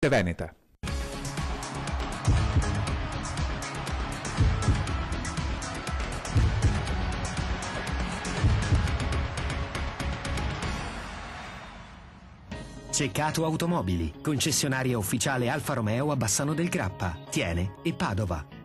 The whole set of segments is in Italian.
Veneta. Ceccato Automobili, concessionaria ufficiale Alfa Romeo a Bassano del Grappa, Thiene e Padova.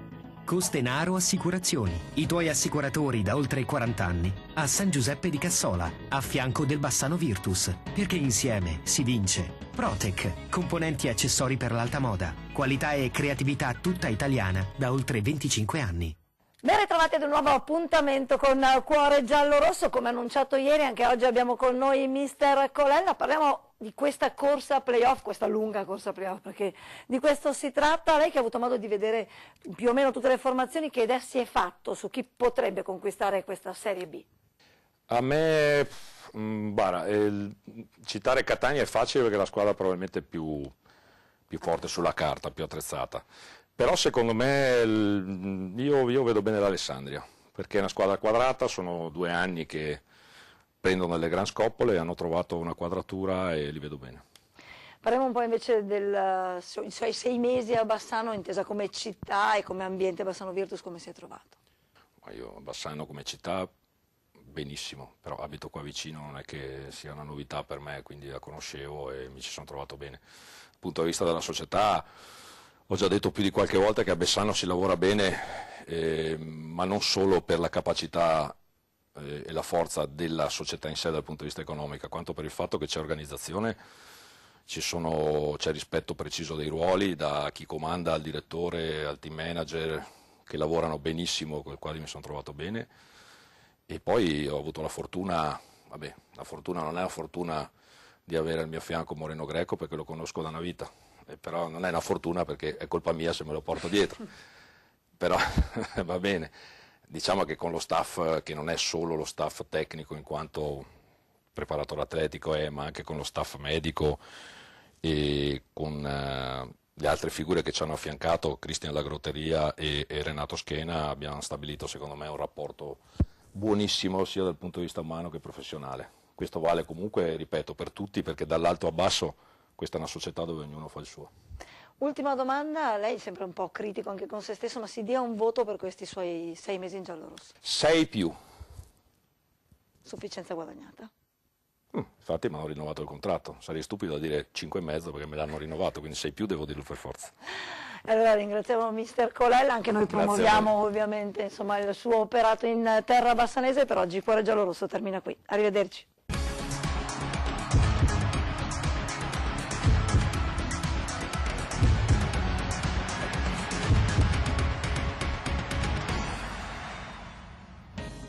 Costenaro Assicurazioni, i tuoi assicuratori da oltre 40 anni, a San Giuseppe di Cassola, a fianco del Bassano Virtus, perché insieme si vince. Protec, componenti e accessori per l'alta moda, qualità e creatività tutta italiana da oltre 25 anni. Ben ritrovati ad un nuovo appuntamento con Cuore Giallo-Rosso. Come annunciato ieri, anche oggi abbiamo con noi Mister Colella. Parliamo di questa corsa playoff, questa lunga corsa playoff, perché di questo si tratta. Lei che ha avuto modo di vedere più o meno tutte le formazioni, che idea si è fatto su chi potrebbe conquistare questa Serie B? A me, guarda, citare Catania è facile perché è la squadra probabilmente più forte sulla carta, più attrezzata. Però secondo me io vedo bene l'Alessandria, perché è una squadra quadrata, sono 2 anni che prendono delle gran scoppole, hanno trovato una quadratura e li vedo bene. Parliamo un po' invece dei suoi 6 mesi a Bassano, intesa come città e come ambiente. Bassano Virtus come si è trovato? Ma io a Bassano come città benissimo, però abito qua vicino, non è che sia una novità per me, quindi la conoscevo e mi ci sono trovato bene. Dal punto di vista della società, ho già detto più di qualche volta che a Bassano si lavora bene, ma non solo per la capacità e la forza della società in sé dal punto di vista economico, quanto per il fatto che c'è organizzazione, c'è rispetto preciso dei ruoli, da chi comanda al direttore, al team manager, che lavorano benissimo, con i quali mi sono trovato bene. E poi ho avuto la fortuna, la fortuna non è la fortuna di avere al mio fianco Moreno Greco, perché lo conosco da una vita. Però non è una fortuna perché è colpa mia se me lo porto dietro, però va bene, diciamo che con lo staff, che non è solo lo staff tecnico in quanto preparatore atletico, ma anche con lo staff medico e con le altre figure che ci hanno affiancato, Cristian Lagrotteria e Renato Schena, abbiamo stabilito secondo me un rapporto buonissimo sia dal punto di vista umano che professionale. Questo vale comunque, ripeto, per tutti, perché dall'alto a basso questa è una società dove ognuno fa il suo. Ultima domanda, lei è sempre un po' critico anche con se stesso, ma si dia un voto per questi suoi 6 mesi in giallorosso? 6 più. Sufficienza guadagnata? Infatti mi hanno rinnovato il contratto, sarei stupido a dire 5,5 perché me l'hanno rinnovato, quindi 6 più devo dirlo per forza. Allora ringraziamo Mister Colella, anche noi promuoviamo ovviamente insomma, il suo operato in terra bassanese. Per oggi Cuore Giallorosso termina qui, arrivederci.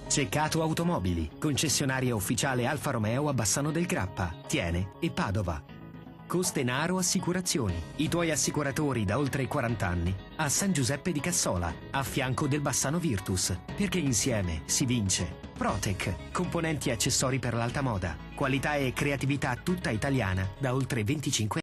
Ceccato Automobili, concessionaria ufficiale Alfa Romeo a Bassano del Grappa, Thiene e Padova. Costenaro Assicurazioni, i tuoi assicuratori da oltre 40 anni, a San Giuseppe di Cassola, a fianco del Bassano Virtus, perché insieme si vince. Protec, componenti e accessori per l'alta moda, qualità e creatività tutta italiana da oltre 25 anni.